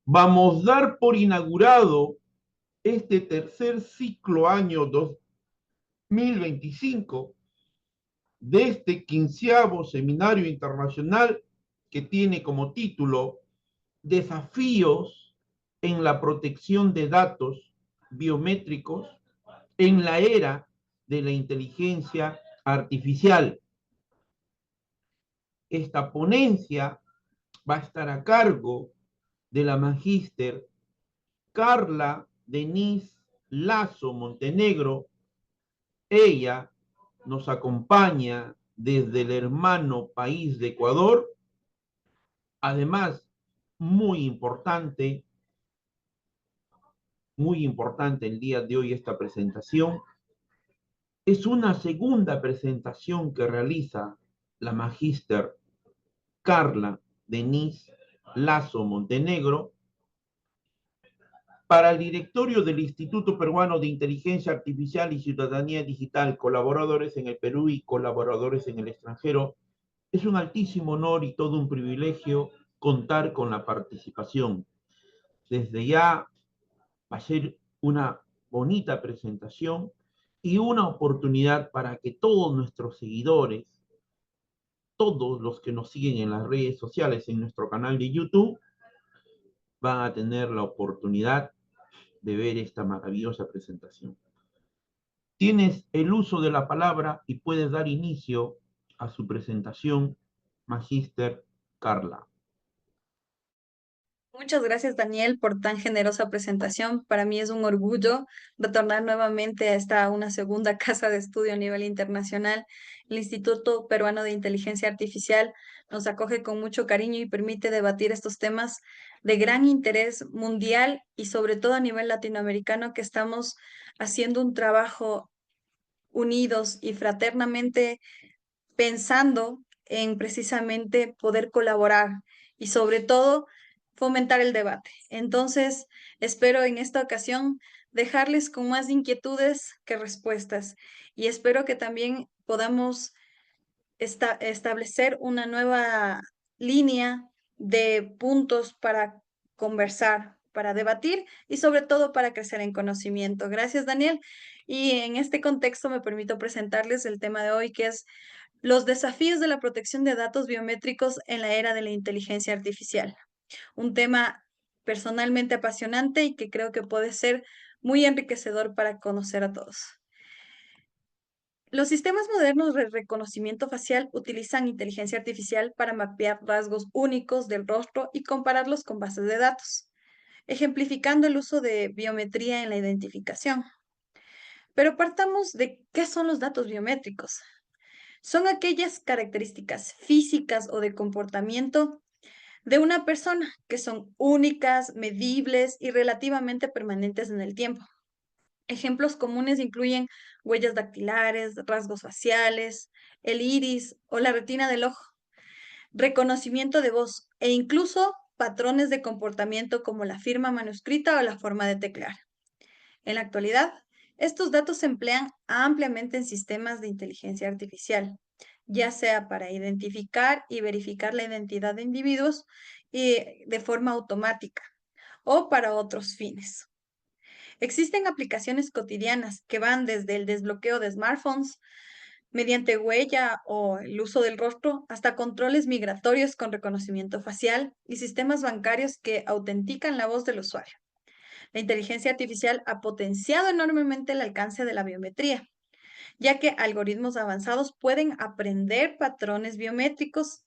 Vamos a dar por inaugurado este tercer ciclo año 2025 de este 15º Seminario Internacional que tiene como título Desafíos en la protección de datos biométricos en la era de la inteligencia artificial. Esta ponencia va a estar a cargo de la magíster Carla Denise Lazo Montenegro. Ella nos acompaña desde el hermano país de Ecuador. Además, muy importante el día de hoy esta presentación. Es una segunda presentación que realiza la magíster Carla Denise Lazo Montenegro para el directorio del Instituto Peruano de Inteligencia Artificial y Ciudadanía Digital, colaboradores en el Perú y colaboradores en el extranjero. Es un altísimo honor y todo un privilegio contar con la participación. Desde ya va a ser una bonita presentación y una oportunidad para que todos nuestros seguidores, todos los que nos siguen en las redes sociales, en nuestro canal de YouTube, van a tener la oportunidad de ver esta maravillosa presentación. Tienes el uso de la palabra y puedes dar inicio a su presentación, magíster Carla. Muchas gracias, Daniel, por tan generosa presentación. Para mí es un orgullo retornar nuevamente a una segunda casa de estudio a nivel internacional. El Instituto Peruano de Inteligencia Artificial nos acoge con mucho cariño y permite debatir estos temas de gran interés mundial y sobre todo a nivel latinoamericano, que estamos haciendo un trabajo unidos y fraternamente pensando en precisamente poder colaborar y sobre todo fomentar el debate. Entonces, espero en esta ocasión dejarles con más inquietudes que respuestas y espero que también podamos establecer una nueva línea de puntos para conversar, para debatir y sobre todo para crecer en conocimiento. Gracias, Daniel. Y en este contexto me permito presentarles el tema de hoy, que es los desafíos de la protección de datos biométricos en la era de la inteligencia artificial. Un tema personalmente apasionante y que creo que puede ser muy enriquecedor para conocer a todos. Los sistemas modernos de reconocimiento facial utilizan inteligencia artificial para mapear rasgos únicos del rostro y compararlos con bases de datos, ejemplificando el uso de biometría en la identificación. Pero partamos de qué son los datos biométricos. Son aquellas características físicas o de comportamiento de una persona que son únicas, medibles y relativamente permanentes en el tiempo. Ejemplos comunes incluyen huellas dactilares, rasgos faciales, el iris o la retina del ojo, reconocimiento de voz e incluso patrones de comportamiento como la firma manuscrita o la forma de teclear. En la actualidad, estos datos se emplean ampliamente en sistemas de inteligencia artificial, ya sea para identificar y verificar la identidad de individuos de forma automática o para otros fines. Existen aplicaciones cotidianas que van desde el desbloqueo de smartphones mediante huella o el uso del rostro hasta controles migratorios con reconocimiento facial y sistemas bancarios que autentican la voz del usuario. La inteligencia artificial ha potenciado enormemente el alcance de la biometría, ya que algoritmos avanzados pueden aprender patrones biométricos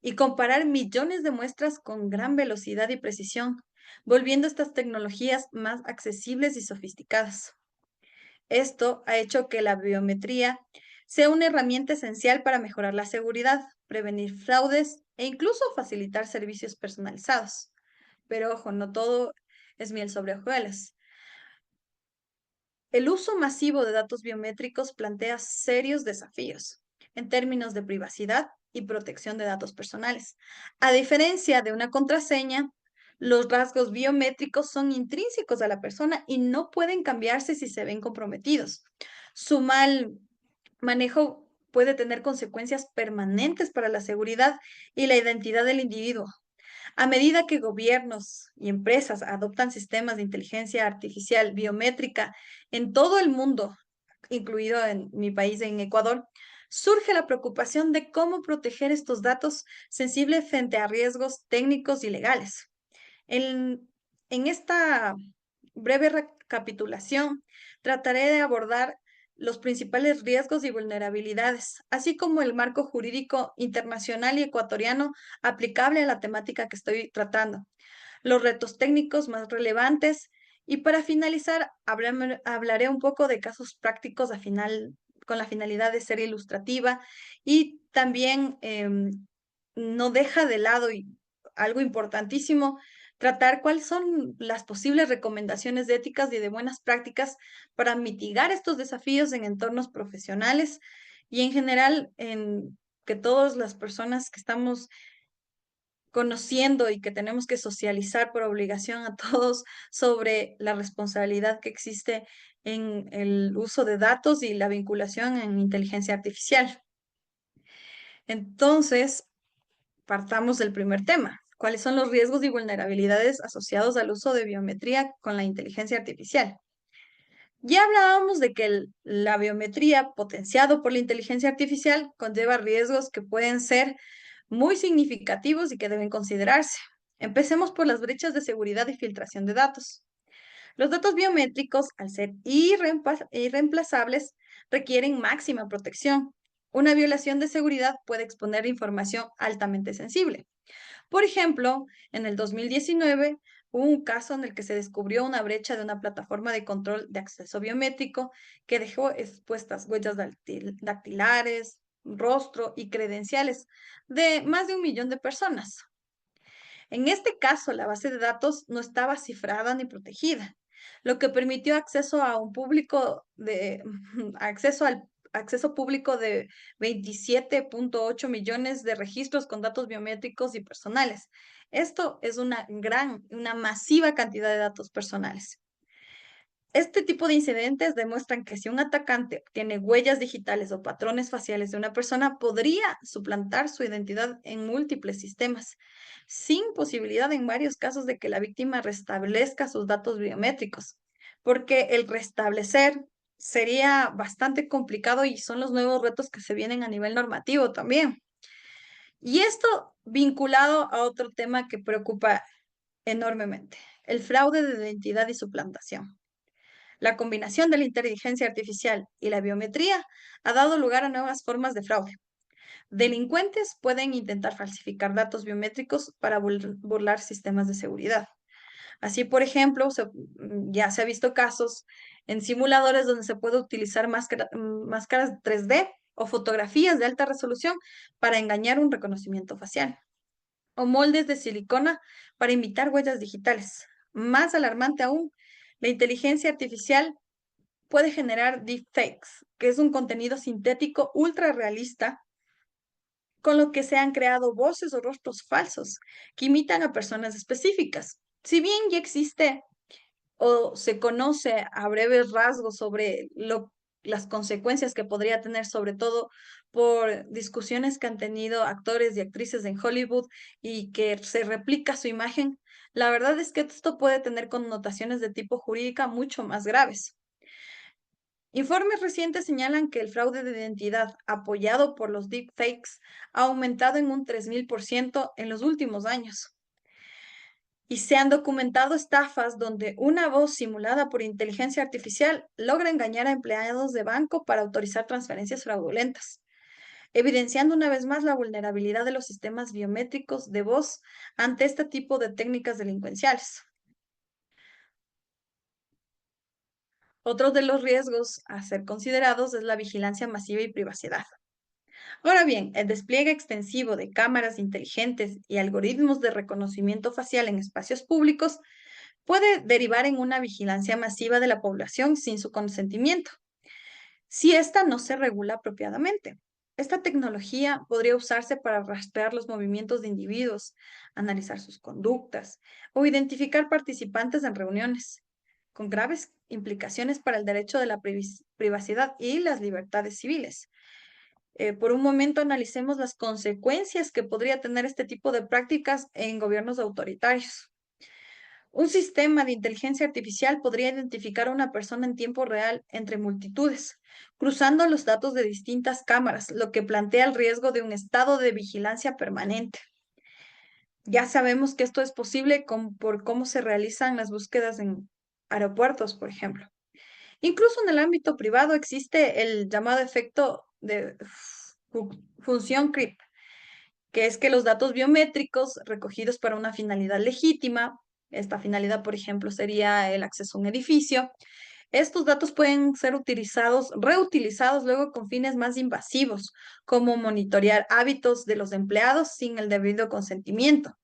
y comparar millones de muestras con gran velocidad y precisión, volviendo estas tecnologías más accesibles y sofisticadas. Esto ha hecho que la biometría sea una herramienta esencial para mejorar la seguridad, prevenir fraudes e incluso facilitar servicios personalizados. Pero ojo, no todo es miel sobre hojuelas. El uso masivo de datos biométricos plantea serios desafíos en términos de privacidad y protección de datos personales. A diferencia de una contraseña, los rasgos biométricos son intrínsecos a la persona y no pueden cambiarse si se ven comprometidos. Su mal manejo puede tener consecuencias permanentes para la seguridad y la identidad del individuo. A medida que gobiernos y empresas adoptan sistemas de inteligencia artificial biométrica en todo el mundo, incluido en mi país, en Ecuador, surge la preocupación de cómo proteger estos datos sensibles frente a riesgos técnicos y legales. En, en esta breve recapitulación, trataré de abordar los principales riesgos y vulnerabilidades, así como el marco jurídico internacional y ecuatoriano aplicable a la temática que estoy tratando, los retos técnicos más relevantes y para finalizar hablaré un poco de casos prácticos con la finalidad de ser ilustrativa y también no deja de lado algo importantísimo, tratar cuáles son las posibles recomendaciones de éticas y de buenas prácticas para mitigar estos desafíos en entornos profesionales y en general en que todas las personas que estamos conociendo y que tenemos que socializar por obligación a todos sobre la responsabilidad que existe en el uso de datos y la vinculación en inteligencia artificial. Entonces, partamos del primer tema. ¿Cuáles son los riesgos y vulnerabilidades asociados al uso de biometría con la inteligencia artificial? Ya hablábamos de que la biometría potenciado por la inteligencia artificial conlleva riesgos que pueden ser muy significativos y que deben considerarse. Empecemos por las brechas de seguridad y filtración de datos. Los datos biométricos, al ser irreemplazables, requieren máxima protección. Una violación de seguridad puede exponer información altamente sensible. Por ejemplo, en el 2019 hubo un caso en el que se descubrió una brecha de una plataforma de control de acceso biométrico que dejó expuestas huellas dactilares, rostro y credenciales de más de 1 millón de personas. En este caso, la base de datos no estaba cifrada ni protegida, lo que permitió acceso a un público de acceso público de 27.8 millones de registros con datos biométricos y personales. Esto es una masiva cantidad de datos personales. Este tipo de incidentes demuestran que si un atacante tiene huellas digitales o patrones faciales de una persona, podría suplantar su identidad en múltiples sistemas, sin posibilidad en varios casos de que la víctima restablezca sus datos biométricos, porque el restablecer sería bastante complicado y son los nuevos retos que se vienen a nivel normativo también. Y esto vinculado a otro tema que preocupa enormemente, el fraude de identidad y suplantación. La combinación de la inteligencia artificial y la biometría ha dado lugar a nuevas formas de fraude. Delincuentes pueden intentar falsificar datos biométricos para burlar sistemas de seguridad. Así, por ejemplo, ya se ha visto casos en simuladores donde se puede utilizar máscaras 3D o fotografías de alta resolución para engañar un reconocimiento facial, o moldes de silicona para imitar huellas digitales. Más alarmante aún, la inteligencia artificial puede generar deepfakes, que es un contenido sintético ultra realista con lo que se han creado voces o rostros falsos que imitan a personas específicas. Si bien ya existe o se conoce a breves rasgos sobre las consecuencias que podría tener, sobre todo por discusiones que han tenido actores y actrices en Hollywood y que se replica su imagen, la verdad es que esto puede tener connotaciones de tipo jurídica mucho más graves. Informes recientes señalan que el fraude de identidad apoyado por los deepfakes ha aumentado en un 3000% en los últimos años. Y se han documentado estafas donde una voz simulada por inteligencia artificial logra engañar a empleados de banco para autorizar transferencias fraudulentas, evidenciando una vez más la vulnerabilidad de los sistemas biométricos de voz ante este tipo de técnicas delincuenciales. Otro de los riesgos a ser considerados es la vigilancia masiva y privacidad. Ahora bien, el despliegue extensivo de cámaras inteligentes y algoritmos de reconocimiento facial en espacios públicos puede derivar en una vigilancia masiva de la población sin su consentimiento, si ésta no se regula apropiadamente. Esta tecnología podría usarse para rastrear los movimientos de individuos, analizar sus conductas o identificar participantes en reuniones, con graves implicaciones para el derecho de la privacidad y las libertades civiles. por un momento analicemos las consecuencias que podría tener este tipo de prácticas en gobiernos autoritarios. Un sistema de inteligencia artificial podría identificar a una persona en tiempo real entre multitudes, cruzando los datos de distintas cámaras, lo que plantea el riesgo de un estado de vigilancia permanente. Ya sabemos que esto es posible por cómo se realizan las búsquedas en aeropuertos, por ejemplo. Incluso en el ámbito privado existe el llamado efecto de función creep, que es que los datos biométricos recogidos para una finalidad legítima, esta finalidad, por ejemplo, sería el acceso a un edificio, estos datos pueden ser reutilizados luego con fines más invasivos, como monitorear hábitos de los empleados sin el debido consentimiento.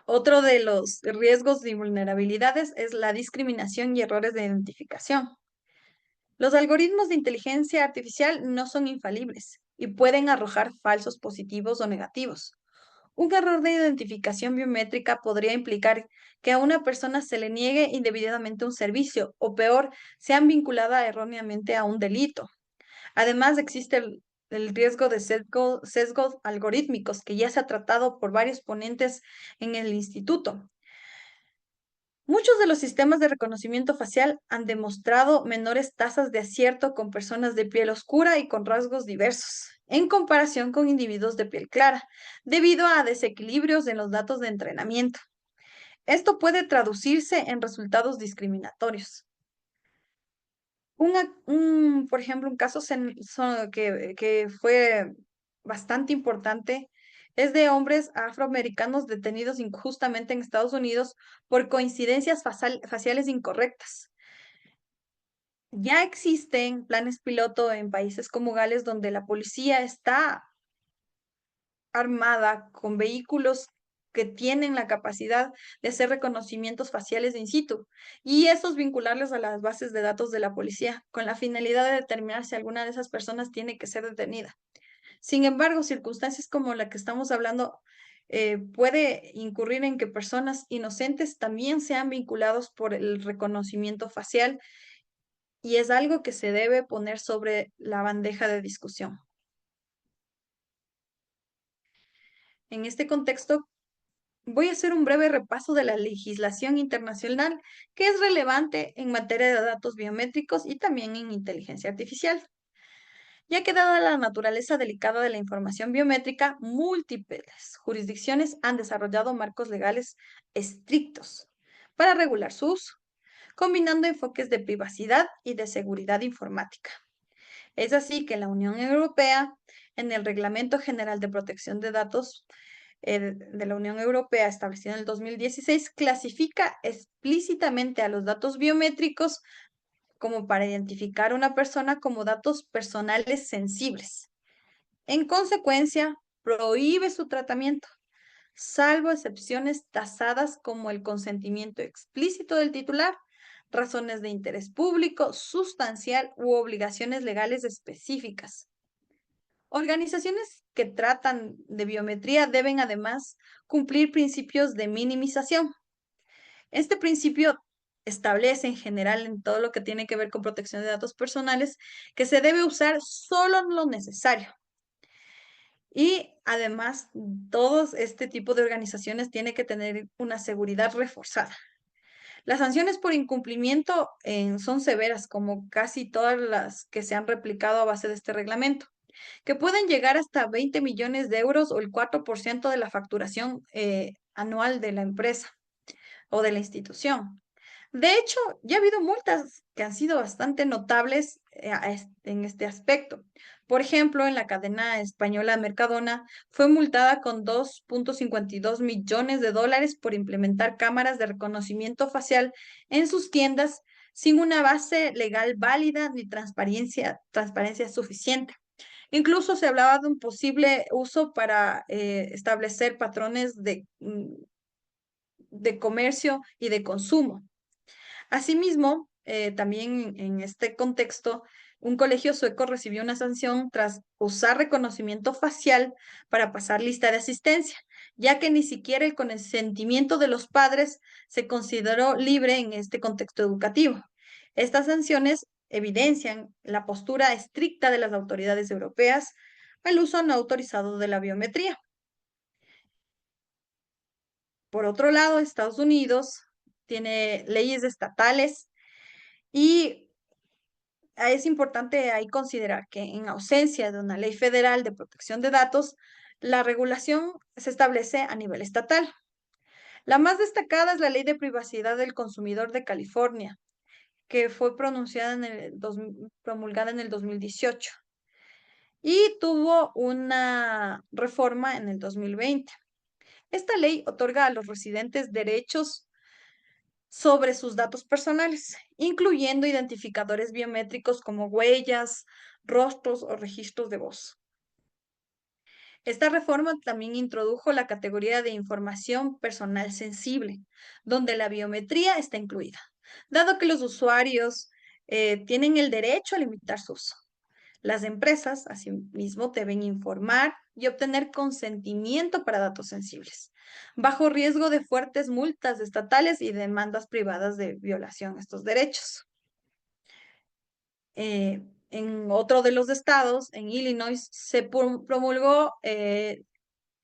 Otro de los riesgos y vulnerabilidades es la discriminación y errores de identificación. Los algoritmos de inteligencia artificial no son infalibles y pueden arrojar falsos positivos o negativos. Un error de identificación biométrica podría implicar que a una persona se le niegue indebidamente un servicio o peor, sean vinculada erróneamente a un delito. Además, existe el riesgo de sesgos algorítmicos que ya se ha tratado por varios ponentes en el instituto. Muchos de los sistemas de reconocimiento facial han demostrado menores tasas de acierto con personas de piel oscura y con rasgos diversos, en comparación con individuos de piel clara, debido a desequilibrios en los datos de entrenamiento. Esto puede traducirse en resultados discriminatorios. Por ejemplo, un caso que fue bastante importante es de hombres afroamericanos detenidos injustamente en Estados Unidos por coincidencias faciales incorrectas. Ya existen planes piloto en países como Gales donde la policía está armada con vehículos que tienen la capacidad de hacer reconocimientos faciales in situ y esos vincularlos a las bases de datos de la policía con la finalidad de determinar si alguna de esas personas tiene que ser detenida. Sin embargo, circunstancias como la que estamos hablando puede incurrir en que personas inocentes también sean vinculados por el reconocimiento facial y es algo que se debe poner sobre la bandeja de discusión. En este contexto, voy a hacer un breve repaso de la legislación internacional que es relevante en materia de datos biométricos y también en inteligencia artificial, ya que dada la naturaleza delicada de la información biométrica, múltiples jurisdicciones han desarrollado marcos legales estrictos para regular su uso, combinando enfoques de privacidad y de seguridad informática. Es así que la Unión Europea, en el Reglamento General de Protección de Datos de la Unión Europea, establecido en el 2016, clasifica explícitamente a los datos biométricos como para identificar a una persona como datos personales sensibles. En consecuencia, prohíbe su tratamiento, salvo excepciones tasadas como el consentimiento explícito del titular, razones de interés público, sustancial u obligaciones legales específicas. Organizaciones que tratan de biometría deben además cumplir principios de minimización. Este principio establece en general en todo lo que tiene que ver con protección de datos personales que se debe usar solo lo necesario. Y además, todos este tipo de organizaciones tienen que tener una seguridad reforzada. Las sanciones por incumplimiento son severas, como casi todas las que se han replicado a base de este reglamento, que pueden llegar hasta 20 millones de euros o el 4% de la facturación anual de la empresa o de la institución. De hecho, ya ha habido multas que han sido bastante notables en este aspecto. Por ejemplo, en la cadena española Mercadona fue multada con 2.52 millones de dólares por implementar cámaras de reconocimiento facial en sus tiendas sin una base legal válida ni transparencia suficiente. Incluso se hablaba de un posible uso para establecer patrones de comercio y de consumo. Asimismo, también en este contexto, un colegio sueco recibió una sanción tras usar reconocimiento facial para pasar lista de asistencia, ya que ni siquiera el consentimiento de los padres se consideró libre en este contexto educativo. Estas sanciones evidencian la postura estricta de las autoridades europeas al uso no autorizado de la biometría. Por otro lado, Estados Unidos tiene leyes estatales y es importante ahí considerar que en ausencia de una ley federal de protección de datos, la regulación se establece a nivel estatal. La más destacada es la Ley de Privacidad del Consumidor de California, que fue promulgada en el 2018 y tuvo una reforma en el 2020. Esta ley otorga a los residentes derechos sobre sus datos personales, incluyendo identificadores biométricos como huellas, rostros o registros de voz. Esta reforma también introdujo la categoría de información personal sensible, donde la biometría está incluida, dado que los usuarios tienen el derecho a limitar su uso. Las empresas, asimismo, deben informar y obtener consentimiento para datos sensibles, bajo riesgo de fuertes multas estatales y demandas privadas de violación a estos derechos. En otro de los estados, en Illinois, se promulgó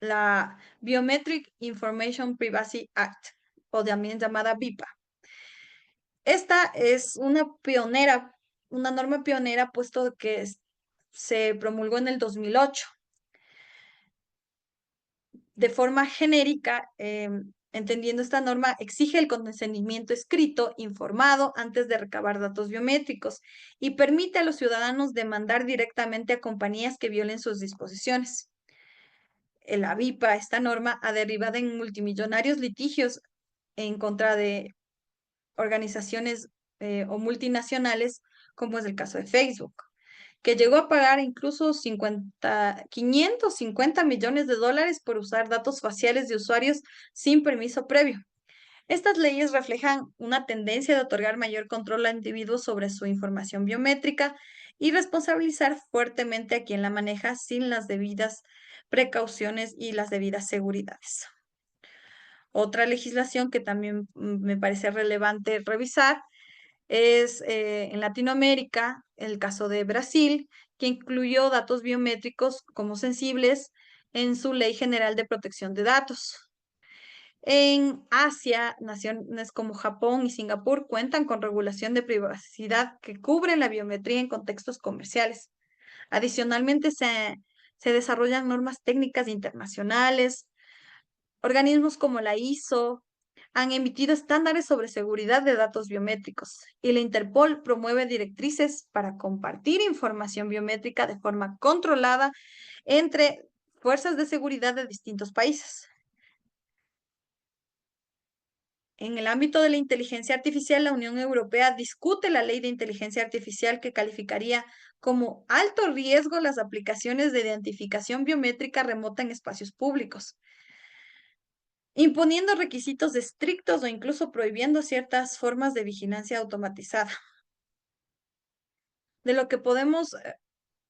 la Biometric Information Privacy Act, o también llamada BIPA. Esta es una norma pionera, puesto que se promulgó en el 2008. De forma genérica, entendiendo esta norma, exige el consentimiento escrito, informado, antes de recabar datos biométricos y permite a los ciudadanos demandar directamente a compañías que violen sus disposiciones. La BIPA, esta norma, ha derivado en multimillonarios litigios en contra de organizaciones o multinacionales, como es el caso de Facebook, que llegó a pagar incluso 550 millones de dólares por usar datos faciales de usuarios sin permiso previo. Estas leyes reflejan una tendencia de otorgar mayor control a individuos sobre su información biométrica y responsabilizar fuertemente a quien la maneja sin las debidas precauciones y las debidas seguridades. Otra legislación que también me parece relevante revisar es en Latinoamérica, el caso de Brasil, que incluyó datos biométricos como sensibles en su Ley General de Protección de Datos. En Asia, naciones como Japón y Singapur cuentan con regulación de privacidad que cubre la biometría en contextos comerciales. Adicionalmente, se desarrollan normas técnicas internacionales. Organismos como la ISO han emitido estándares sobre seguridad de datos biométricos y la Interpol promueve directrices para compartir información biométrica de forma controlada entre fuerzas de seguridad de distintos países. En el ámbito de la inteligencia artificial, la Unión Europea discute la ley de inteligencia artificial que calificaría como alto riesgo las aplicaciones de identificación biométrica remota en espacios públicos, imponiendo requisitos estrictos o incluso prohibiendo ciertas formas de vigilancia automatizada. De lo que podemos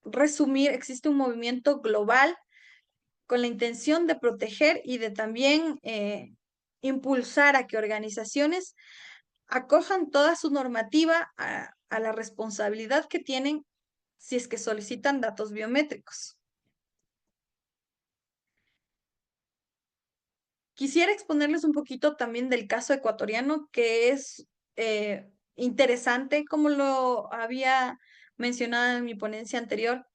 resumir, existe un movimiento global con la intención de proteger y de también impulsar a que organizaciones acojan toda su normativa a la responsabilidad que tienen si es que solicitan datos biométricos. Quisiera exponerles un poquito también del caso ecuatoriano, que es interesante, como lo había mencionado en mi ponencia anterior.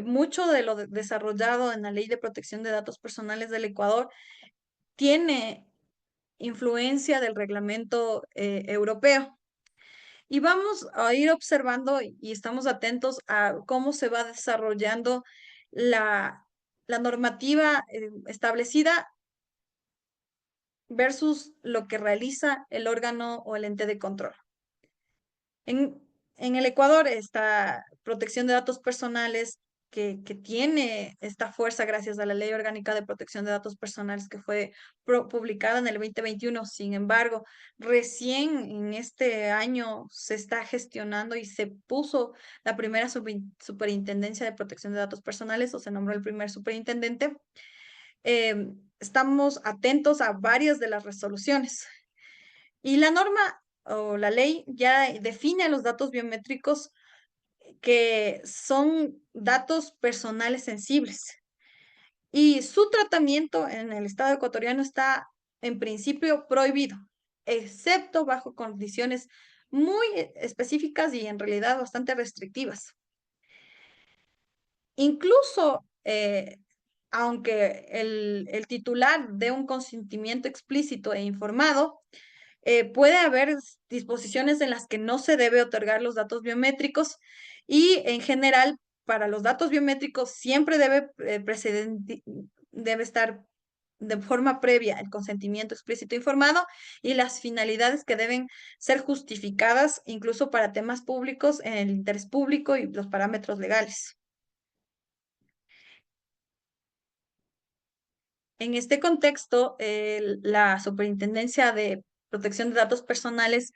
Mucho de lo desarrollado en la Ley de Protección de Datos Personales del Ecuador tiene influencia del reglamento europeo. Y vamos a ir observando y estamos atentos a cómo se va desarrollando la normativa establecida versus lo que realiza el órgano o el ente de control. En, en el Ecuador, esta protección de datos personales que tiene esta fuerza gracias a la Ley Orgánica de Protección de Datos Personales que fue publicada en el 2021. Sin embargo, recién en este año se está gestionando y se puso la primera superintendencia de protección de datos personales, o se nombró el primer superintendente. Estamos atentos a varias de las resoluciones. Y la norma o la ley ya define a los datos biométricos que son datos personales sensibles y su tratamiento en el Estado ecuatoriano está en principio prohibido, excepto bajo condiciones muy específicas y en realidad bastante restrictivas. Incluso, aunque el titular dé un consentimiento explícito e informado, puede haber disposiciones en las que no se debe otorgar los datos biométricos y en general para los datos biométricos siempre debe estar de forma previa el consentimiento explícito e informado y las finalidades que deben ser justificadas incluso para temas públicos en el interés público y los parámetros legales. En este contexto, la Superintendencia de Protección de Datos Personales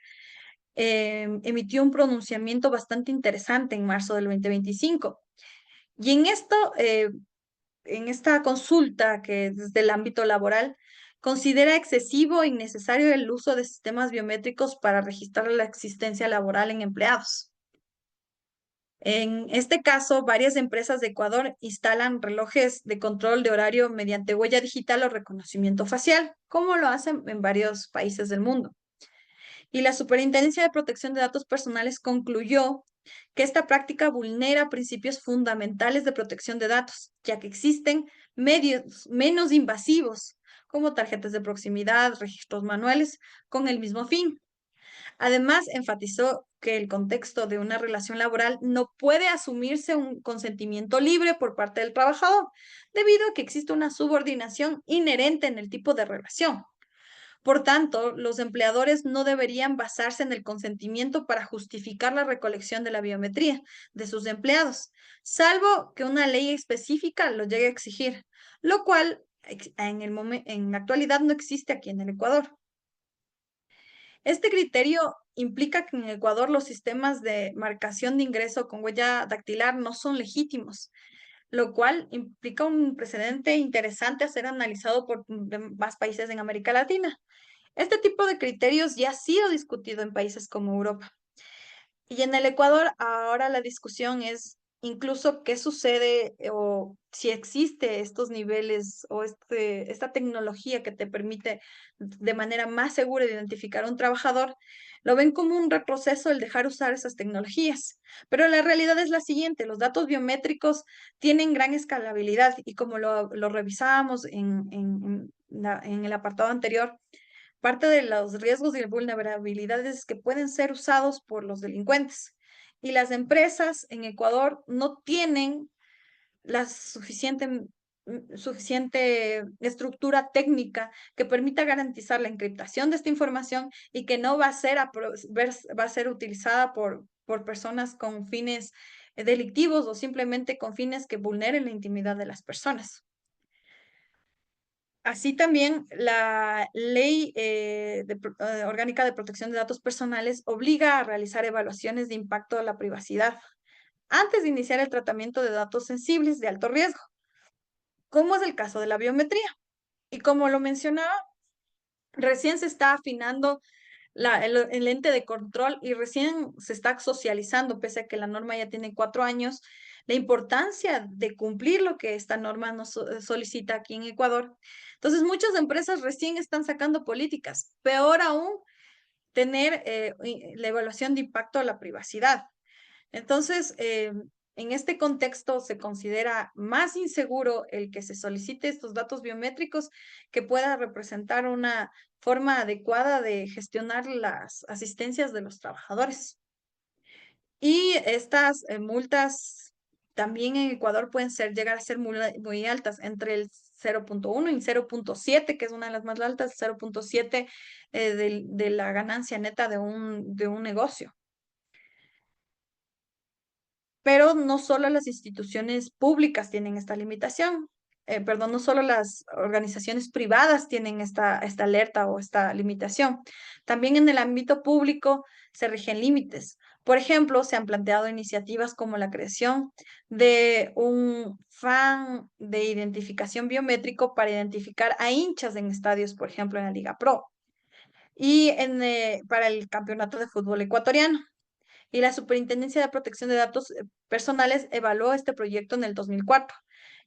emitió un pronunciamiento bastante interesante en marzo del 2025. Y en esta consulta, que desde el ámbito laboral, considera excesivo e innecesario el uso de sistemas biométricos para registrar la existencia laboral en empleados. En este caso, varias empresas de Ecuador instalan relojes de control de horario mediante huella digital o reconocimiento facial, como lo hacen en varios países del mundo. Y la Superintendencia de Protección de Datos Personales concluyó que esta práctica vulnera principios fundamentales de protección de datos, ya que existen medios menos invasivos, como tarjetas de proximidad, registros manuales, con el mismo fin. Además, enfatizó que el contexto de una relación laboral no puede asumirse un consentimiento libre por parte del trabajador, debido a que existe una subordinación inherente en el tipo de relación. Por tanto, los empleadores no deberían basarse en el consentimiento para justificar la recolección de la biometría de sus empleados, salvo que una ley específica lo llegue a exigir, lo cual en la actualidad no existe aquí en el Ecuador. Este criterio implica que en Ecuador los sistemas de marcación de ingreso con huella dactilar no son legítimos, lo cual implica un precedente interesante a ser analizado por más países en América Latina. Este tipo de criterios ya ha sido discutido en países como Europa. Y en el Ecuador ahora la discusión es incluso qué sucede o si existe estos niveles o esta tecnología que te permite de manera más segura identificar a un trabajador, lo ven como un retroceso el dejar usar esas tecnologías. Pero la realidad es la siguiente, los datos biométricos tienen gran escalabilidad y como lo revisábamos en el apartado anterior, parte de los riesgos y vulnerabilidades que pueden ser usados por los delincuentes. Y las empresas en Ecuador no tienen la suficiente estructura técnica que permita garantizar la encriptación de esta información y que no va a ser, va a ser utilizada por personas con fines delictivos o simplemente con fines que vulneren la intimidad de las personas. Así también, la Ley Orgánica de Protección de Datos Personales obliga a realizar evaluaciones de impacto a la privacidad antes de iniciar el tratamiento de datos sensibles de alto riesgo, como es el caso de la biometría. Y como lo mencionaba, recién se está afinando el ente de control y recién se está socializando, pese a que la norma ya tiene 4 años, la importancia de cumplir lo que esta norma nos solicita aquí en Ecuador. Entonces, muchas empresas recién están sacando políticas. Peor aún, tener la evaluación de impacto a la privacidad. Entonces, en este contexto se considera más inseguro el que se solicite estos datos biométricos que pueda representar una forma adecuada de gestionar las asistencias de los trabajadores. Y estas multas también en Ecuador pueden llegar a ser muy altas, entre el 0.1 y 0.7, que es una de las más altas, 0.7 de la ganancia neta de un negocio. Pero no solo las instituciones públicas tienen esta limitación, perdón, no solo las organizaciones privadas tienen esta alerta o esta limitación. También en el ámbito público se rigen límites. Por ejemplo, se han planteado iniciativas como la creación de un fan de identificación biométrico para identificar a hinchas en estadios, por ejemplo, en la Liga Pro. y para el Campeonato de Fútbol Ecuatoriano. Y la Superintendencia de Protección de Datos Personales evaluó este proyecto en el 2004.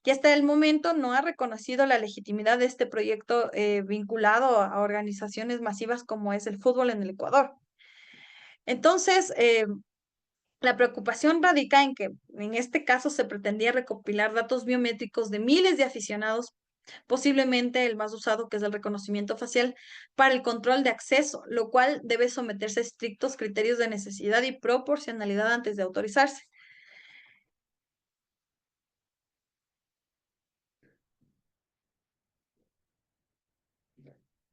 Y hasta el momento no ha reconocido la legitimidad de este proyecto vinculado a organizaciones masivas como es el fútbol en el Ecuador. Entonces, la preocupación radica en que en este caso se pretendía recopilar datos biométricos de miles de aficionados, posiblemente el más usado, que es el reconocimiento facial, para el control de acceso, lo cual debe someterse a estrictos criterios de necesidad y proporcionalidad antes de autorizarse.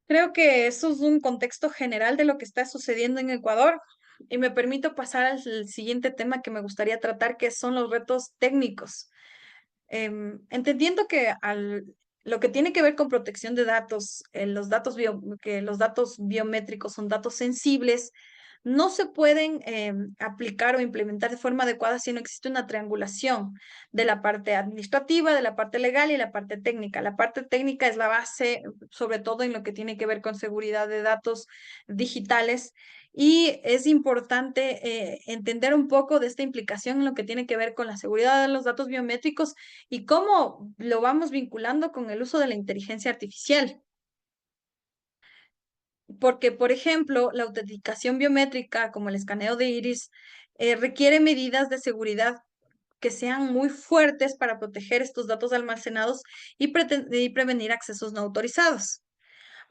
Creo que eso es un contexto general de lo que está sucediendo en Ecuador y me permito pasar al siguiente tema que me gustaría tratar, que son los retos técnicos. Entendiendo que lo que tiene que ver con protección de datos, que los datos biométricos son datos sensibles, no se pueden aplicar o implementar de forma adecuada si no existe una triangulación de la parte administrativa, de la parte legal y la parte técnica. La parte técnica es la base, sobre todo en lo que tiene que ver con seguridad de datos digitales. Y es importante entender un poco de esta implicación en lo que tiene que ver con la seguridad de los datos biométricos y cómo lo vamos vinculando con el uso de la inteligencia artificial. Porque, por ejemplo, la autenticación biométrica, como el escaneo de iris, requiere medidas de seguridad que sean muy fuertes para proteger estos datos almacenados y prevenir accesos no autorizados.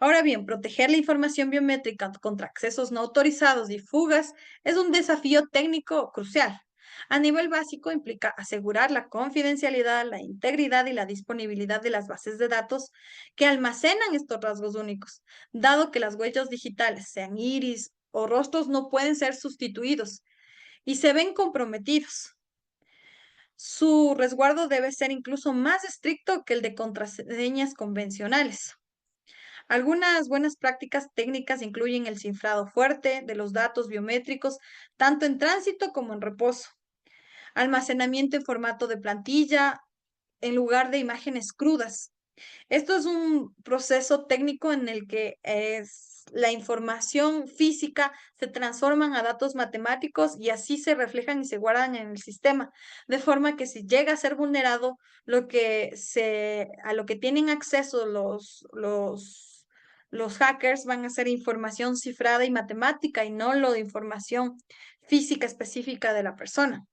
Ahora bien, proteger la información biométrica contra accesos no autorizados y fugas es un desafío técnico crucial. A nivel básico, implica asegurar la confidencialidad, la integridad y la disponibilidad de las bases de datos que almacenan estos rasgos únicos, dado que las huellas digitales, sean iris o rostros, no pueden ser sustituidos y se ven comprometidos. Su resguardo debe ser incluso más estricto que el de contraseñas convencionales. Algunas buenas prácticas técnicas incluyen el cifrado fuerte de los datos biométricos, tanto en tránsito como en reposo, almacenamiento en formato de plantilla en lugar de imágenes crudas. Esto es un proceso técnico en el que la información física se transforman a datos matemáticos y así se reflejan y se guardan en el sistema, de forma que si llega a ser vulnerado, a lo que tienen acceso los hackers van a ser información cifrada y matemática y no lo de información física específica de la persona,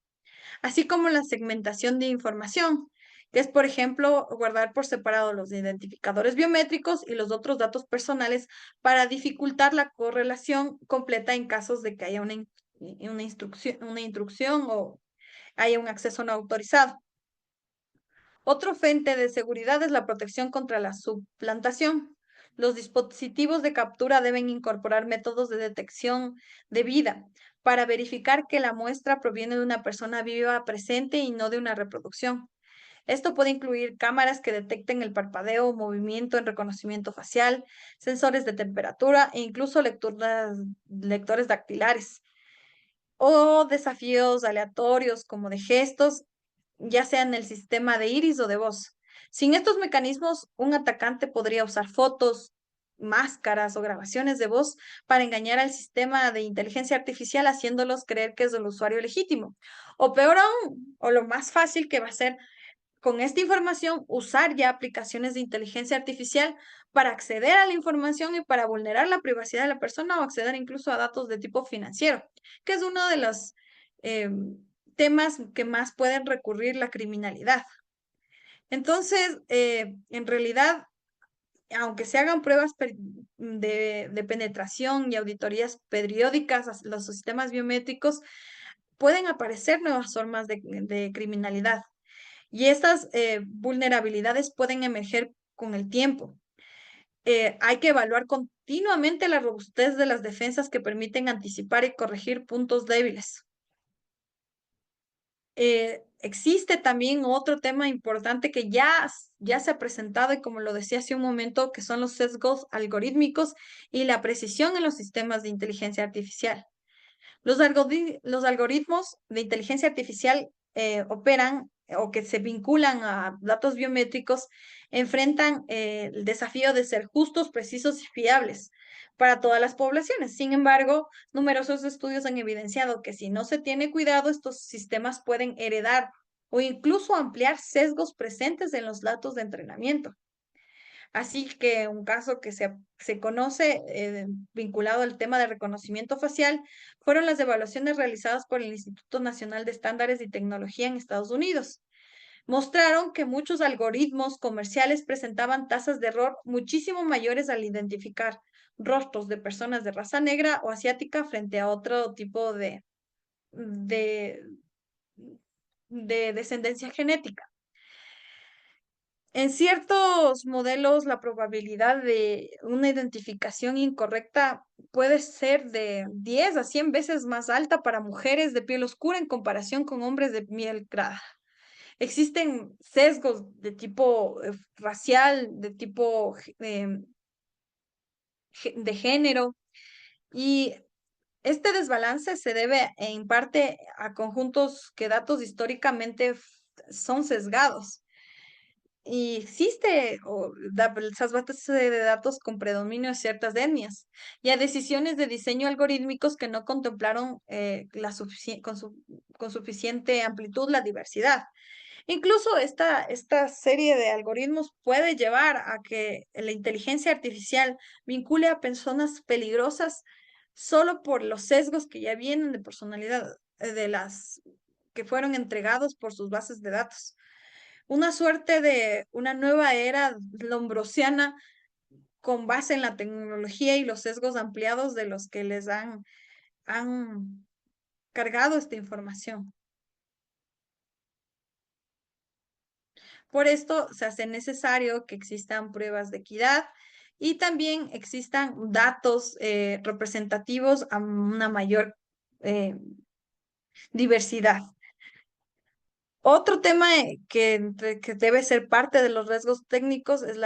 así como la segmentación de información, que es, por ejemplo, guardar por separado los identificadores biométricos y los otros datos personales para dificultar la correlación completa en casos de que haya una intrusión o haya un acceso no autorizado. Otro frente de seguridad es la protección contra la suplantación. Los dispositivos de captura deben incorporar métodos de detección de vida para verificar que la muestra proviene de una persona viva presente y no de una reproducción. Esto puede incluir cámaras que detecten el parpadeo o movimiento en reconocimiento facial, sensores de temperatura e incluso lectores dactilares o desafíos aleatorios como de gestos, ya sea en el sistema de iris o de voz. Sin estos mecanismos, un atacante podría usar fotos, máscaras o grabaciones de voz para engañar al sistema de inteligencia artificial, haciéndolos creer que es el usuario legítimo. O peor aún, o lo más fácil que va a ser con esta información, usar ya aplicaciones de inteligencia artificial para acceder a la información y para vulnerar la privacidad de la persona o acceder incluso a datos de tipo financiero, que es uno de los eh, temas que más pueden recurrir la criminalidad. Entonces, en realidad, aunque se hagan pruebas de penetración y auditorías periódicas a los sistemas biométricos, pueden aparecer nuevas formas de criminalidad. Y estas vulnerabilidades pueden emerger con el tiempo. Hay que evaluar continuamente la robustez de las defensas que permiten anticipar y corregir puntos débiles. Existe también otro tema importante que ya se ha presentado y como lo decía hace un momento, que son los sesgos algorítmicos y la precisión en los sistemas de inteligencia artificial. Los algoritmos de inteligencia artificial operan o que se vinculan a datos biométricos enfrentan el desafío de ser justos, precisos y fiables para todas las poblaciones. Sin embargo, numerosos estudios han evidenciado que si no se tiene cuidado, estos sistemas pueden heredar o incluso ampliar sesgos presentes en los datos de entrenamiento. Así que un caso que se conoce vinculado al tema de reconocimiento facial fueron las evaluaciones realizadas por el Instituto Nacional de Estándares y Tecnología en Estados Unidos. Mostraron que muchos algoritmos comerciales presentaban tasas de error muchísimo mayores al identificar rostros de personas de raza negra o asiática frente a otro tipo de, de descendencia genética. En ciertos modelos, la probabilidad de una identificación incorrecta puede ser de 10 a 100 veces más alta para mujeres de piel oscura en comparación con hombres de piel clara. Existen sesgos de tipo racial, de tipo de género, y este desbalance se debe en parte a conjuntos que datos históricamente son sesgados. Y existe esas bases de datos con predominio de ciertas etnias y a decisiones de diseño algorítmicos que no contemplaron con suficiente amplitud la diversidad. Incluso esta serie de algoritmos puede llevar a que la inteligencia artificial vincule a personas peligrosas solo por los sesgos que ya vienen de personalidad de las que fueron entregados por sus bases de datos. Una suerte de una nueva era lombrosiana con base en la tecnología y los sesgos ampliados de los que les han cargado esta información. Por esto se hace necesario que existan pruebas de equidad y también existan datos representativos a una mayor eh, diversidad. Otro tema que debe ser parte de los riesgos técnicos es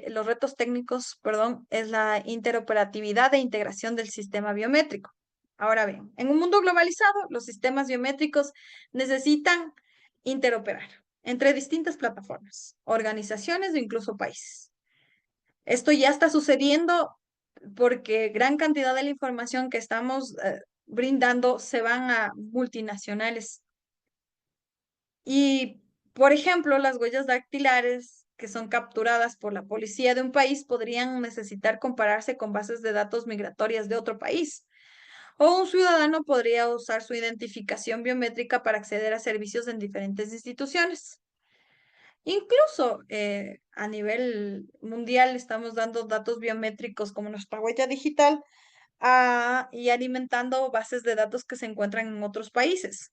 los retos técnicos, perdón, es la interoperatividad e integración del sistema biométrico. Ahora bien, en un mundo globalizado, los sistemas biométricos necesitan interoperar entre distintas plataformas, organizaciones o incluso países. Esto ya está sucediendo porque gran cantidad de la información que estamos brindando se van a multinacionales y, por ejemplo, las huellas dactilares que son capturadas por la policía de un país podrían necesitar compararse con bases de datos migratorias de otro país. O un ciudadano podría usar su identificación biométrica para acceder a servicios en diferentes instituciones. Incluso a nivel mundial estamos dando datos biométricos como nuestra huella digital y alimentando bases de datos que se encuentran en otros países.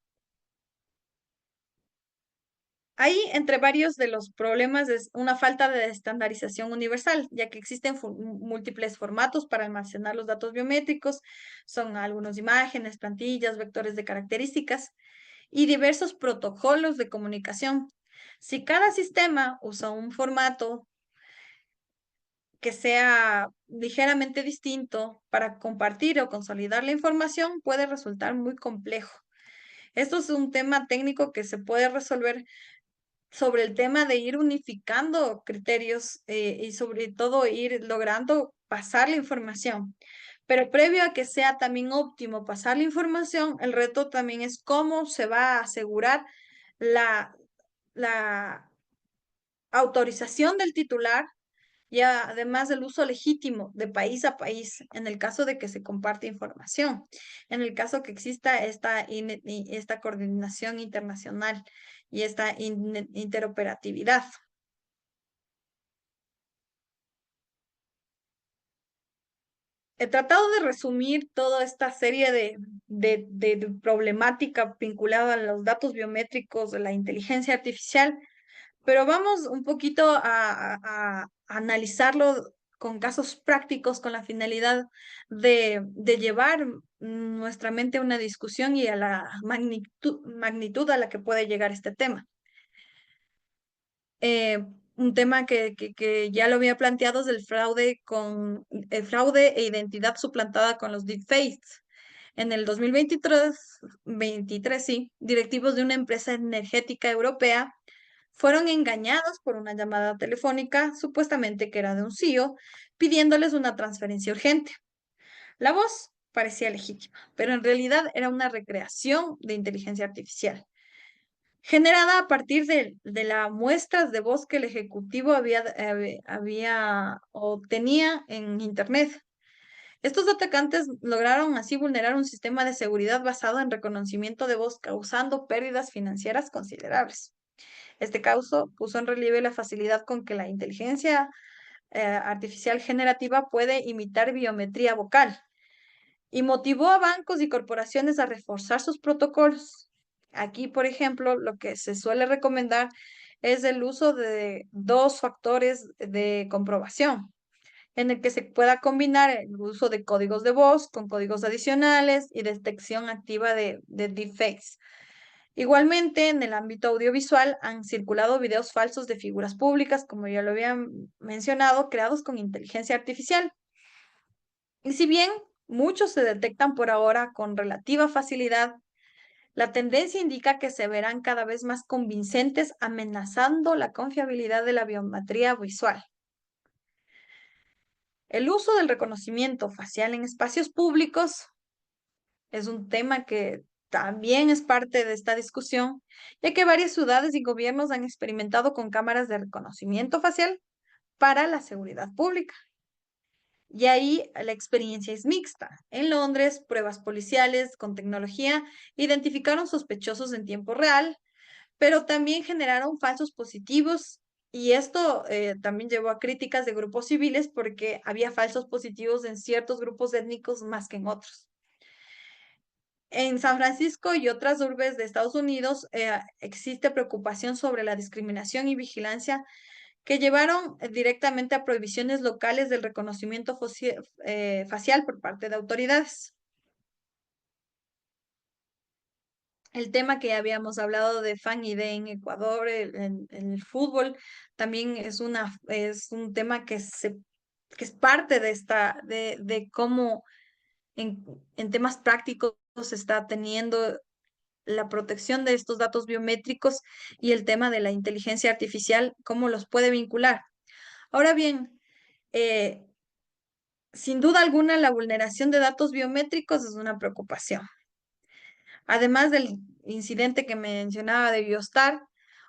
Ahí, entre varios de los problemas, es una falta de estandarización universal, ya que existen múltiples formatos para almacenar los datos biométricos, son algunas imágenes, plantillas, vectores de características y diversos protocolos de comunicación. Si cada sistema usa un formato que sea ligeramente distinto para compartir o consolidar la información, puede resultar muy complejo. Esto es un tema técnico que se puede resolver sobre el tema de ir unificando criterios y sobre todo ir logrando pasar la información. Pero previo a que sea también óptimo pasar la información, el reto también es cómo se va a asegurar la autorización del titular y además el uso legítimo de país a país en el caso de que se comparte información, en el caso que exista esta coordinación internacional y esta interoperatividad. He tratado de resumir toda esta serie de problemática vinculada a los datos biométricos de la inteligencia artificial, pero vamos un poquito a analizarlo con casos prácticos, con la finalidad de llevar nuestra mente a una discusión y a la magnitud a la que puede llegar este tema. Un tema que ya lo había planteado es el fraude con el fraude e identidad suplantada con los deepfakes. En el 2023, sí, directivos de una empresa energética europea fueron engañados por una llamada telefónica, supuestamente que era de un CEO, pidiéndoles una transferencia urgente. La voz parecía legítima, pero en realidad era una recreación de inteligencia artificial, generada a partir de las muestras de voz que el ejecutivo había o tenía en Internet. Estos atacantes lograron así vulnerar un sistema de seguridad basado en reconocimiento de voz, causando pérdidas financieras considerables. Este caso puso en relieve la facilidad con que la inteligencia artificial generativa puede imitar biometría vocal y motivó a bancos y corporaciones a reforzar sus protocolos. Aquí, por ejemplo, lo que se suele recomendar es el uso de dos factores de comprobación, en el que se pueda combinar el uso de códigos de voz con códigos adicionales y detección activa de deepfakes. Igualmente, en el ámbito audiovisual han circulado videos falsos de figuras públicas, como ya lo había mencionado, creados con inteligencia artificial. Y si bien muchos se detectan por ahora con relativa facilidad, la tendencia indica que se verán cada vez más convincentes, amenazando la confiabilidad de la biometría visual. El uso del reconocimiento facial en espacios públicos es un tema que también es parte de esta discusión, ya que varias ciudades y gobiernos han experimentado con cámaras de reconocimiento facial para la seguridad pública. Y ahí la experiencia es mixta. En Londres, pruebas policiales con tecnología identificaron sospechosos en tiempo real, pero también generaron falsos positivos. Y esto también llevó a críticas de grupos civiles porque había falsos positivos en ciertos grupos étnicos más que en otros. En San Francisco y otras urbes de Estados Unidos existe preocupación sobre la discriminación y vigilancia que llevaron directamente a prohibiciones locales del reconocimiento facial por parte de autoridades. El tema que ya habíamos hablado de Fan ID en Ecuador, en el fútbol, también es un tema que es parte de de cómo en, en temas prácticos se está teniendo la protección de estos datos biométricos y el tema de la inteligencia artificial, cómo los puede vincular. Ahora bien, eh, sin duda alguna, la vulneración de datos biométricos es una preocupación. Además del incidente que mencionaba de Biostar,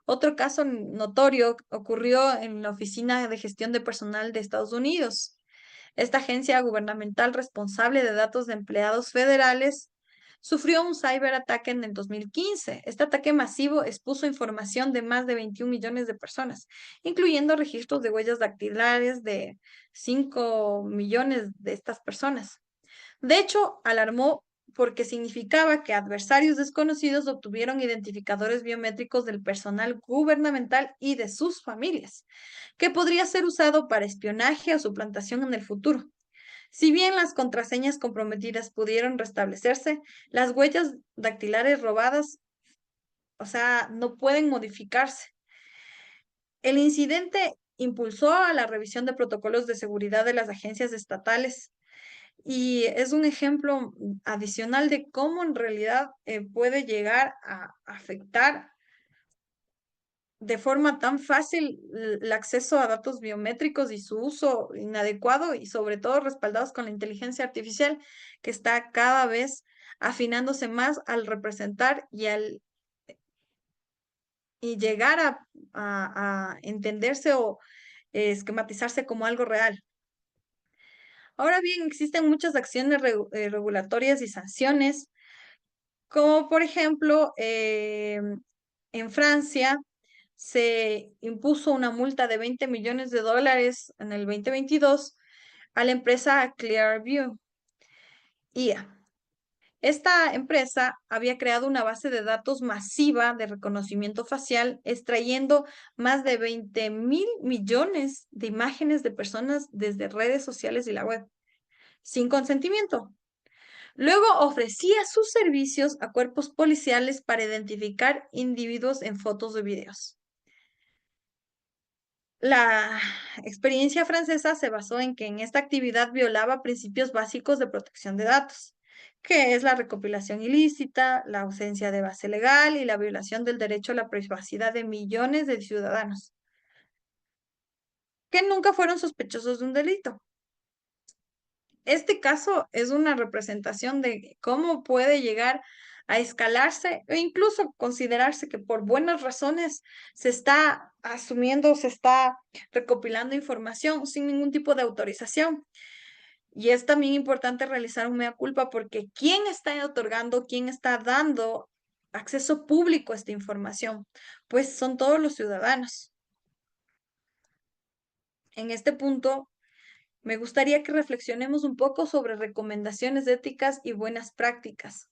otro caso notorio ocurrió en la Oficina de Gestión de Personal de Estados Unidos. Esta agencia gubernamental responsable de datos de empleados federales sufrió un ciberataque en el 2015. Este ataque masivo expuso información de más de 21 millones de personas, incluyendo registros de huellas dactilares de 5 millones de estas personas. De hecho, alarmó porque significaba que adversarios desconocidos obtuvieron identificadores biométricos del personal gubernamental y de sus familias, que podría ser usado para espionaje o suplantación en el futuro. Si bien las contraseñas comprometidas pudieron restablecerse, las huellas dactilares robadas, o sea, no pueden modificarse. El incidente impulsó a la revisión de protocolos de seguridad de las agencias estatales y es un ejemplo adicional de cómo en realidad puede llegar a afectar de forma tan fácil el acceso a datos biométricos y su uso inadecuado y sobre todo respaldados con la inteligencia artificial que está cada vez afinándose más al representar y llegar a entenderse o esquematizarse como algo real. Ahora bien, existen muchas acciones regulatorias y sanciones, como por ejemplo, en Francia se impuso una multa de 20 millones de dólares en el 2022 a la empresa Clearview IA. Esta empresa había creado una base de datos masiva de reconocimiento facial, extrayendo más de 20 mil millones de imágenes de personas desde redes sociales y la web, sin consentimiento. Luego ofrecía sus servicios a cuerpos policiales para identificar individuos en fotos o videos. La experiencia francesa se basó en que en esta actividad violaba principios básicos de protección de datos, que es la recopilación ilícita, la ausencia de base legal y la violación del derecho a la privacidad de millones de ciudadanos, que nunca fueron sospechosos de un delito. Este caso es una representación de cómo puede llegar a escalarse e incluso considerarse que por buenas razones se está asumiendo, se está recopilando información sin ningún tipo de autorización. Y es también importante realizar un mea culpa porque ¿quién está otorgando, quién está dando acceso público a esta información? Pues son todos los ciudadanos. En este punto, me gustaría que reflexionemos un poco sobre recomendaciones éticas y buenas prácticas.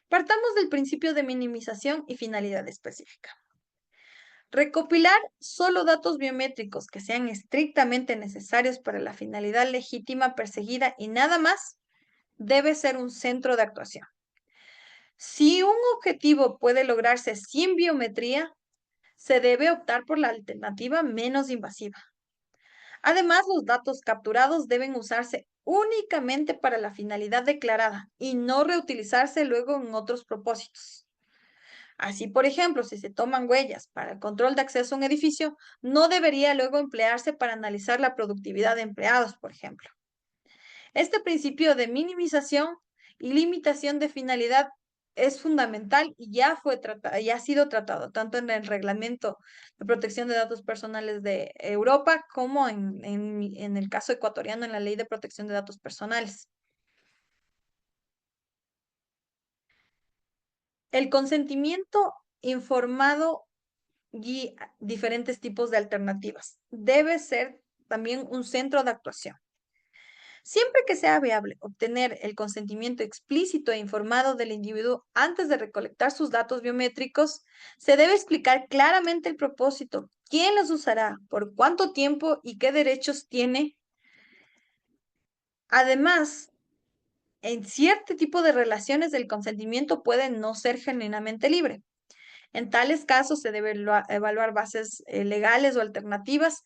Partamos del principio de minimización y finalidad específica. Recopilar solo datos biométricos que sean estrictamente necesarios para la finalidad legítima perseguida y nada más debe ser un centro de actuación. Si un objetivo puede lograrse sin biometría, se debe optar por la alternativa menos invasiva. Además, los datos capturados deben usarse únicamente para la finalidad declarada y no reutilizarse luego en otros propósitos. Así, por ejemplo, si se toman huellas para el control de acceso a un edificio, no debería luego emplearse para analizar la productividad de empleados, por ejemplo. Este principio de minimización y limitación de finalidad es fundamental y ya ha sido tratado tanto en el Reglamento de Protección de Datos Personales de Europa como en el caso ecuatoriano en la Ley de Protección de Datos Personales. El consentimiento informado y diferentes tipos de alternativas debe ser también un centro de actuación. Siempre que sea viable obtener el consentimiento explícito e informado del individuo antes de recolectar sus datos biométricos, se debe explicar claramente el propósito, quién los usará, por cuánto tiempo y qué derechos tiene. Además, en cierto tipo de relaciones el consentimiento puede no ser genuinamente libre. En tales casos se debe evaluar bases legales o alternativas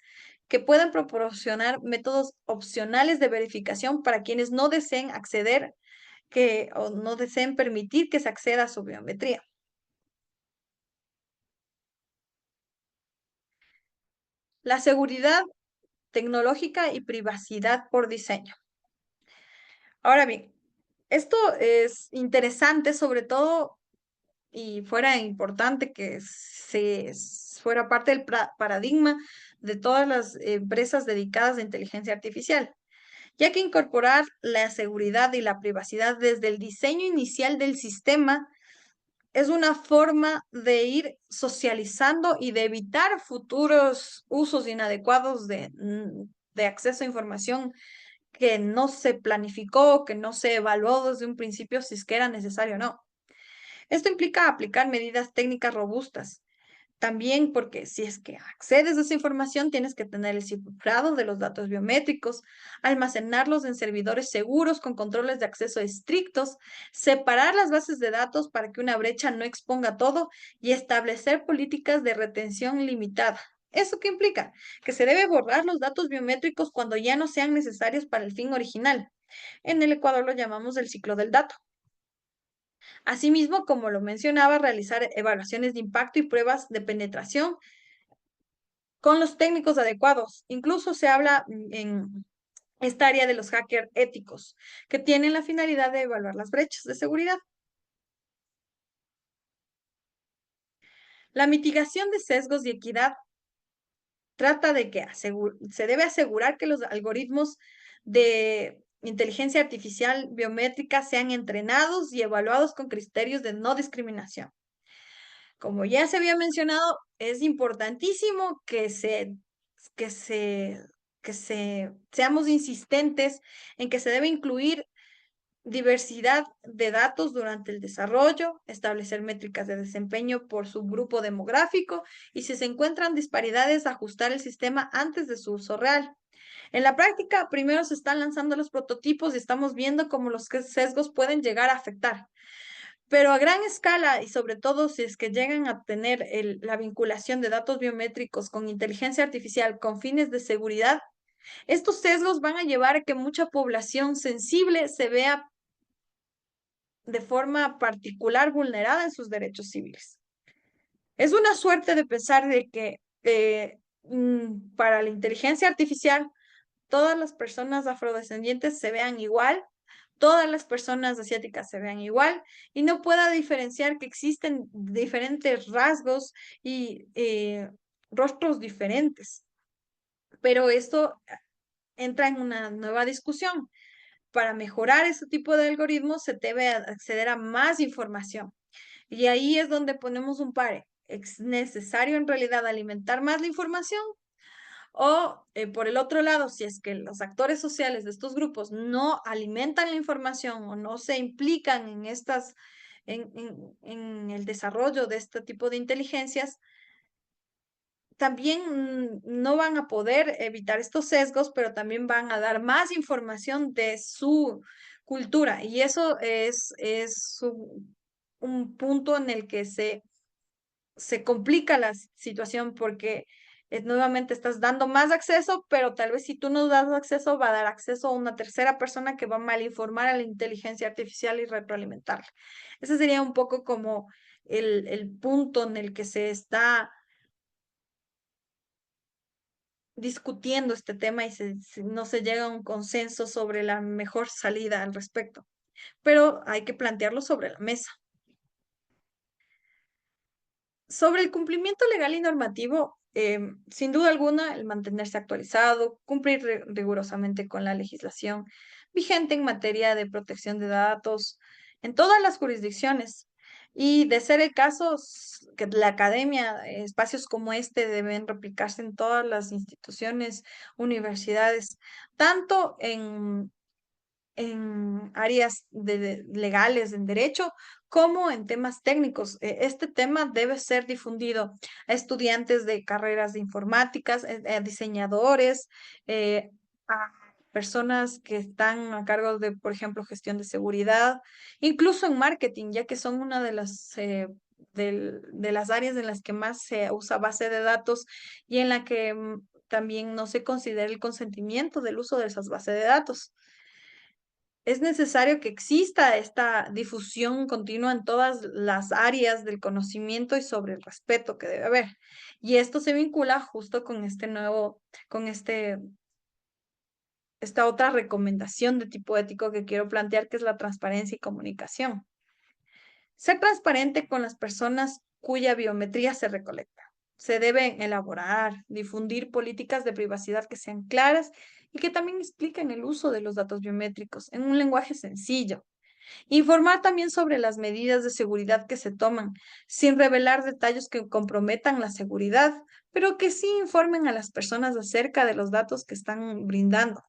que puedan proporcionar métodos opcionales de verificación para quienes no deseen acceder o no deseen permitir que se acceda a su biometría. La seguridad tecnológica y privacidad por diseño. Ahora bien, esto es interesante, sobre todo, y fuera importante que fuera parte del paradigma de todas las empresas dedicadas a inteligencia artificial, ya que incorporar la seguridad y la privacidad desde el diseño inicial del sistema es una forma de ir socializando y de evitar futuros usos inadecuados de acceso a información que no se planificó, que no se evaluó desde un principio si es que era necesario o no. Esto implica aplicar medidas técnicas robustas. También porque si es que accedes a esa información, tienes que tener el cifrado de los datos biométricos, almacenarlos en servidores seguros con controles de acceso estrictos, separar las bases de datos para que una brecha no exponga todo y establecer políticas de retención limitada. ¿Eso qué implica? Que se debe borrar los datos biométricos cuando ya no sean necesarios para el fin original. En el Ecuador lo llamamos el ciclo del dato. Asimismo, como lo mencionaba, realizar evaluaciones de impacto y pruebas de penetración con los técnicos adecuados. Incluso se habla en esta área de los hackers éticos, que tienen la finalidad de evaluar las brechas de seguridad. La mitigación de sesgos y equidad trata de que se debe asegurar que los algoritmos de inteligencia artificial biométrica sean entrenados y evaluados con criterios de no discriminación. Como ya se había mencionado, es importantísimo que se, seamos insistentes en que se debe incluir diversidad de datos durante el desarrollo, establecer métricas de desempeño por subgrupo demográfico y si se encuentran disparidades, ajustar el sistema antes de su uso real. En la práctica, primero se están lanzando los prototipos y estamos viendo cómo los sesgos pueden llegar a afectar. Pero a gran escala y sobre todo si es que llegan a tener la vinculación de datos biométricos con inteligencia artificial con fines de seguridad, estos sesgos van a llevar a que mucha población sensible se vea de forma particular vulnerada en sus derechos civiles. Es una suerte de pensar de que para la inteligencia artificial, todas las personas afrodescendientes se vean igual, todas las personas asiáticas se vean igual y no pueda diferenciar que existen diferentes rasgos y rostros diferentes. Pero esto entra en una nueva discusión. Para mejorar este tipo de algoritmos se debe acceder a más información. Y ahí es donde ponemos un pare. ¿Es necesario en realidad alimentar más la información? O por el otro lado, si es que los actores sociales de estos grupos no alimentan la información o no se implican en en el desarrollo de este tipo de inteligencias, también no van a poder evitar estos sesgos, pero también van a dar más información de su cultura. Y eso es un punto en el que se complica la situación porque nuevamente estás dando más acceso, pero tal vez si tú no das acceso, va a dar acceso a una tercera persona que va a malinformar a la inteligencia artificial y retroalimentarla. Ese sería un poco como el punto en el que se está discutiendo este tema y no se llega a un consenso sobre la mejor salida al respecto, pero hay que plantearlo sobre la mesa. Sobre el cumplimiento legal y normativo, sin duda alguna, el mantenerse actualizado, cumplir rigurosamente con la legislación vigente en materia de protección de datos en todas las jurisdicciones. Y de ser el caso, que la academia, espacios como este deben replicarse en todas las instituciones, universidades, tanto en áreas legales, en derecho, como en temas técnicos. Este tema debe ser difundido a estudiantes de carreras de informáticas, a diseñadores, a personas que están a cargo de, por ejemplo, gestión de seguridad, incluso en marketing, ya que son una de de las áreas en las que más se usa base de datos y en la que también no se considera el consentimiento del uso de esas bases de datos. Es necesario que exista esta difusión continua en todas las áreas del conocimiento y sobre el respeto que debe haber. Y esto se vincula justo con con esta otra recomendación de tipo ético que quiero plantear, que es la transparencia y comunicación. Ser transparente con las personas cuya biometría se recolecta. Se deben elaborar, difundir políticas de privacidad que sean claras y que también expliquen el uso de los datos biométricos en un lenguaje sencillo. Informar también sobre las medidas de seguridad que se toman, sin revelar detalles que comprometan la seguridad, pero que sí informen a las personas acerca de los datos que están brindando.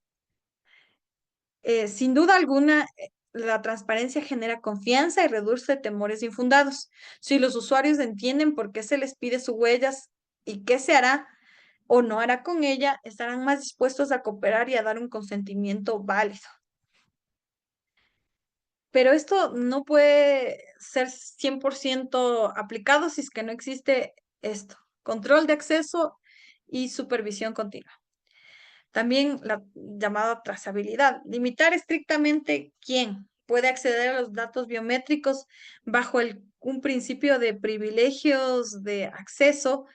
Sin duda alguna, la transparencia genera confianza y reduce temores infundados. Si los usuarios entienden por qué se les pide sus huellas y qué se hará o no hará con ella, estarán más dispuestos a cooperar y a dar un consentimiento válido. Pero esto no puede ser 100% aplicado si es que no existe esto, control de acceso y supervisión continua. También la llamada trazabilidad, limitar estrictamente quién puede acceder a los datos biométricos bajo un principio de privilegios de acceso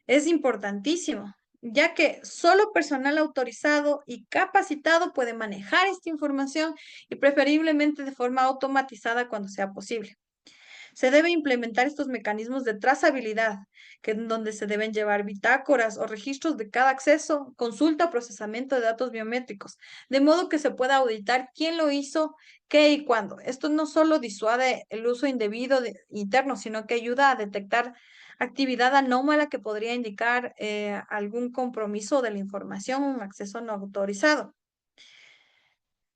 es importantísimo, ya que solo personal autorizado y capacitado puede manejar esta información y preferiblemente de forma automatizada cuando sea posible. Se debe implementar estos mecanismos de trazabilidad, en donde se deben llevar bitácoras o registros de cada acceso, consulta o procesamiento de datos biométricos, de modo que se pueda auditar quién lo hizo, qué y cuándo. Esto no solo disuade el uso indebido interno, sino que ayuda a detectar actividad anómala que podría indicar algún compromiso de la información, un acceso no autorizado.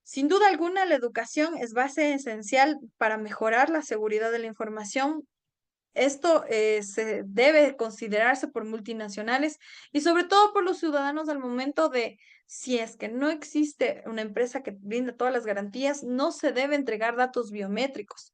Sin duda alguna, la educación es base esencial para mejorar la seguridad de la información. Esto se debe considerarse por multinacionales y sobre todo por los ciudadanos al momento de, si es que no existe una empresa que brinde todas las garantías, no se debe entregar datos biométricos.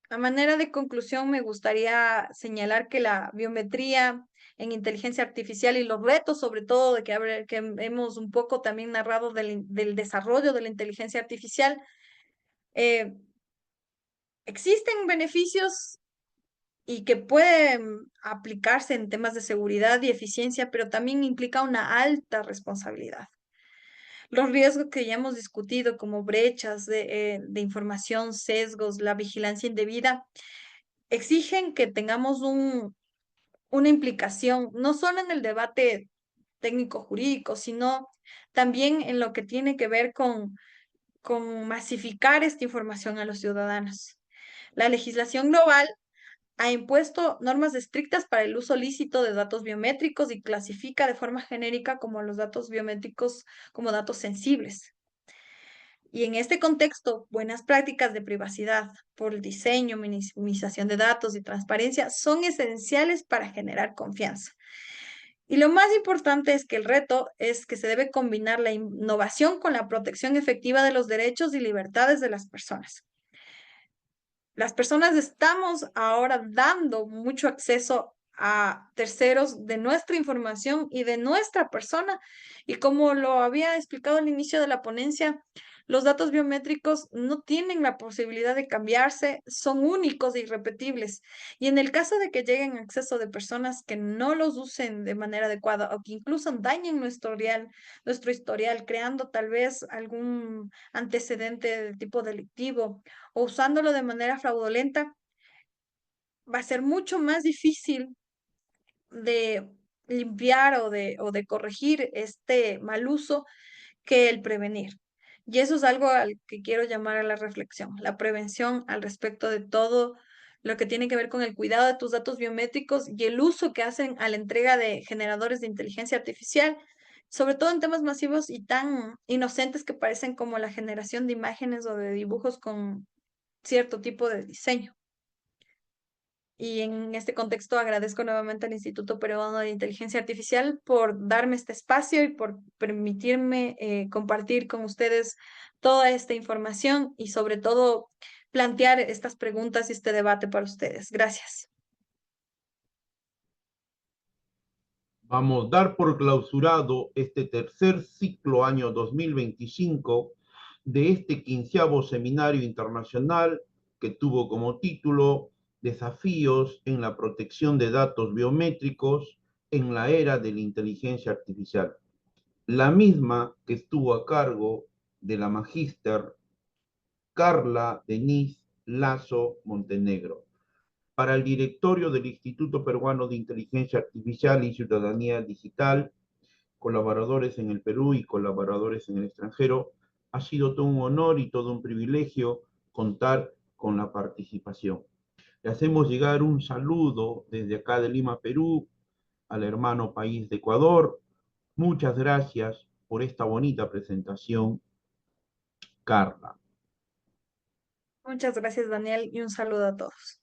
A manera de conclusión, me gustaría señalar que la biometría en inteligencia artificial y los retos, sobre todo, de que hemos un poco también narrado del desarrollo de la inteligencia artificial, eh, Existen beneficios y que pueden aplicarse en temas de seguridad y eficiencia, pero también implica una alta responsabilidad. Los riesgos que ya hemos discutido, como brechas de información, sesgos, la vigilancia indebida, exigen que tengamos una implicación, no solo en el debate técnico-jurídico, sino también en lo que tiene que ver con masificar esta información a los ciudadanos. La legislación global ha impuesto normas estrictas para el uso lícito de datos biométricos y clasifica de forma genérica como los datos biométricos como datos sensibles. Y en este contexto, buenas prácticas de privacidad por el diseño, minimización de datos y transparencia son esenciales para generar confianza. Y lo más importante es que el reto es que se debe combinar la innovación con la protección efectiva de los derechos y libertades de las personas. Las personas estamos ahora dando mucho acceso a terceros de nuestra información y de nuestra persona. Y como lo había explicado al inicio de la ponencia, los datos biométricos no tienen la posibilidad de cambiarse, son únicos e irrepetibles. Y en el caso de que lleguen a acceso de personas que no los usen de manera adecuada o que incluso dañen nuestro historial, creando tal vez algún antecedente de tipo delictivo o usándolo de manera fraudulenta, va a ser mucho más difícil de limpiar o de corregir este mal uso que el prevenir. Y eso es algo al que quiero llamar a la reflexión, la prevención al respecto de todo lo que tiene que ver con el cuidado de tus datos biométricos y el uso que hacen a la entrega de generadores de inteligencia artificial, sobre todo en temas masivos y tan inocentes que parecen como la generación de imágenes o de dibujos con cierto tipo de diseño. Y en este contexto agradezco nuevamente al Instituto Peruano de Inteligencia Artificial por darme este espacio y por permitirme compartir con ustedes toda esta información y sobre todo plantear estas preguntas y este debate para ustedes. Gracias. Vamos a dar por clausurado este tercer ciclo año 2025 de este 15º Seminario Internacional que tuvo como título Desafíos en la protección de datos biométricos en la era de la inteligencia artificial. La misma que estuvo a cargo de la magíster Carla Denise Lazo Montenegro. Para el directorio del Instituto Peruano de Inteligencia Artificial y Ciudadanía Digital, colaboradores en el Perú y colaboradores en el extranjero, ha sido todo un honor y todo un privilegio contar con la participación. Le hacemos llegar un saludo desde acá de Lima, Perú, al hermano país de Ecuador. Muchas gracias por esta bonita presentación, Carla. Muchas gracias, Daniel, y un saludo a todos.